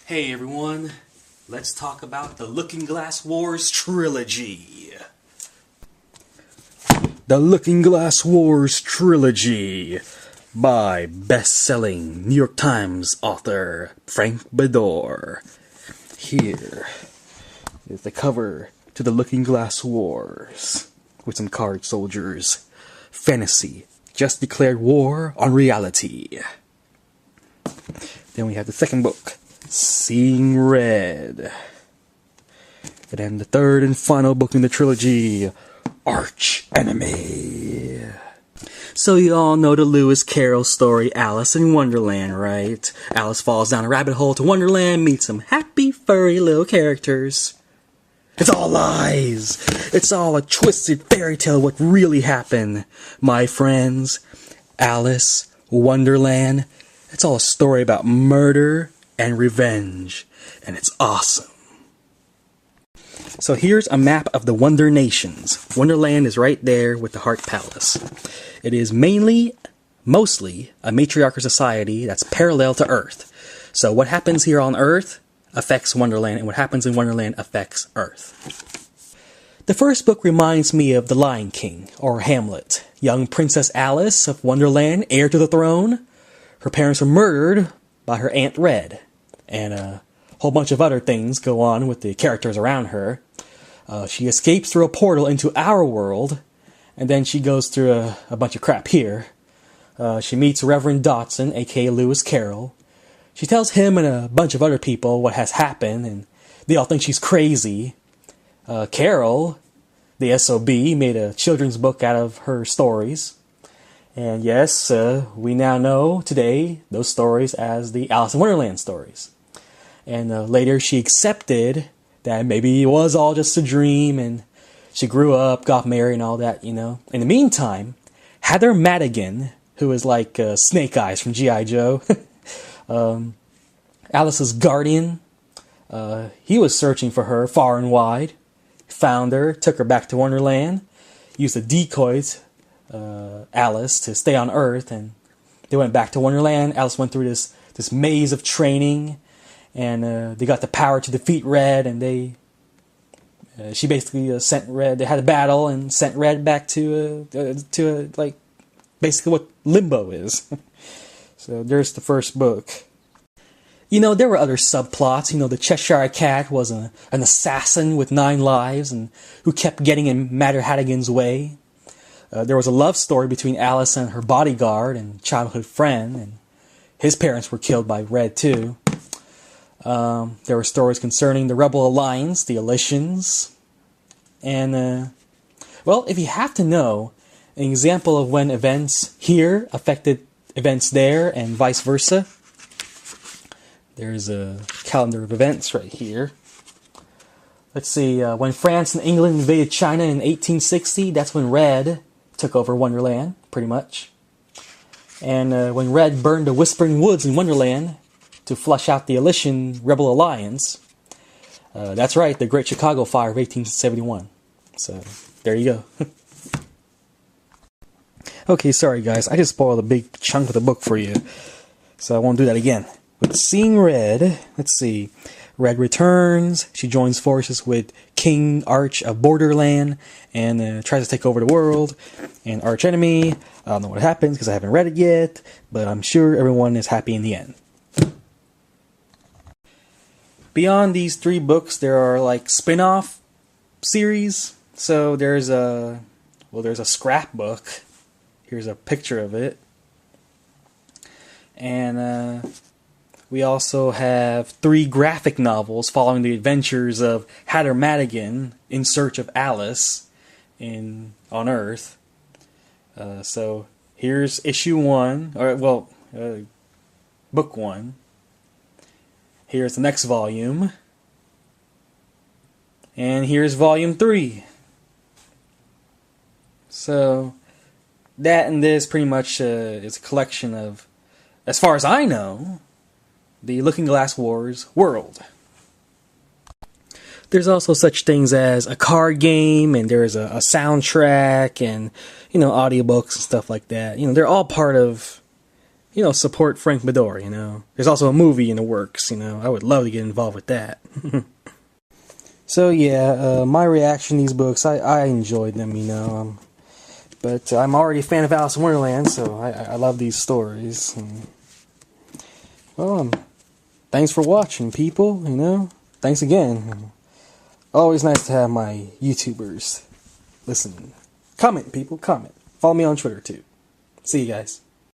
Hey everyone, let's talk about the Looking Glass Wars Trilogy. The Looking Glass Wars Trilogy by best-selling New York Times author Frank Beddor. Here is the cover to the Looking Glass Wars with some card soldiers. Fantasy just declared war on reality. Then we have the second book, Seeing Red. And then the third and final book in the trilogy, ArchEnemy. So you all know the Lewis Carroll story, Alyss in Wonderland, right? Alyss falls down a rabbit hole to Wonderland, meets some happy, furry little characters. It's all lies! It's all a twisted fairy tale what really happened. My friends, Alyss, Wonderland, it's all a story about murder and revenge, and it's awesome. So here's a map of the Wonder Nations. Wonderland is right there with the Heart Palace. It is mostly a matriarchal society that's parallel to Earth. So what happens here on Earth affects Wonderland, and what happens in Wonderland affects Earth. The first book reminds me of The Lion King, or Hamlet. Young Princess Alyss of Wonderland, heir to the throne. Her parents were murdered by her Aunt Red. And a whole bunch of other things go on with the characters around her. She escapes through a portal into our world, and then she goes through a bunch of crap here. She meets Reverend Dotson, aka Lewis Carroll. She tells him and a bunch of other people what has happened, and they all think she's crazy. Carroll, the SOB, made a children's book out of her stories. And yes, we now know today those stories as the Alice in Wonderland stories. And later she accepted that maybe it was all just a dream, and she grew up, got married, and all that, you know. In the meantime, Hatter Madigan, who is like Snake Eyes from G.I. Joe, Alice's guardian, he was searching for her far and wide, found her, took her back to Wonderland, used the decoys, Alyss, to stay on Earth, and they went back to Wonderland. Alyss went through this maze of training, and they got the power to defeat Red, and she basically sent Red. They had a battle and sent Red back to like basically what Limbo is. So there's the first book. You know, there were other subplots. You know, the Cheshire Cat was an assassin with 9 lives, and who kept getting in Hatter Madigan's way. There was a love story between Alyss and her bodyguard and childhood friend, and his parents were killed by Red too. There were stories concerning the Rebel Alliance, the Alyssians, and, well, if you have to know, an example of when events here affected events there and vice versa, there's a calendar of events right here. Let's see, when France and England invaded China in 1860, that's when Red took over Wonderland, pretty much. And when Red burned the Whispering Woods in Wonderland to flush out the Alyssian Rebel Alliance, that's right, the Great Chicago Fire of 1871. So, there you go. Okay, sorry guys, I just spoiled a big chunk of the book for you, so I won't do that again. With Seeing Red, let's see, Red returns, she joins forces with King Arch of Borderland, and tries to take over the world, and ArchEnemy, I don't know what happens because I haven't read it yet, but I'm sure everyone is happy in the end. Beyond these 3 books, there are like spin-off series, so there's a scrapbook. Here's a picture of it. And we also have 3 graphic novels following the adventures of Hatter Madigan in search of Alyss on Earth. So here's issue 1, book 1. Here's the next volume. And here's volume 3. So that and this pretty much is a collection of, as far as I know, the Looking Glass Wars world. There's also such things as a card game, and there's a soundtrack, and, you know, audiobooks and stuff like that. You know, they're all part of, support Frank Beddor, There's also a movie in the works, I would love to get involved with that. So yeah, my reaction to these books, I enjoyed them, but I'm already a fan of Alice in Wonderland, so I love these stories. And, well, thanks for watching, people, Thanks again. Always nice to have my YouTubers listen. Comment, people, comment. Follow me on Twitter, too. See you guys.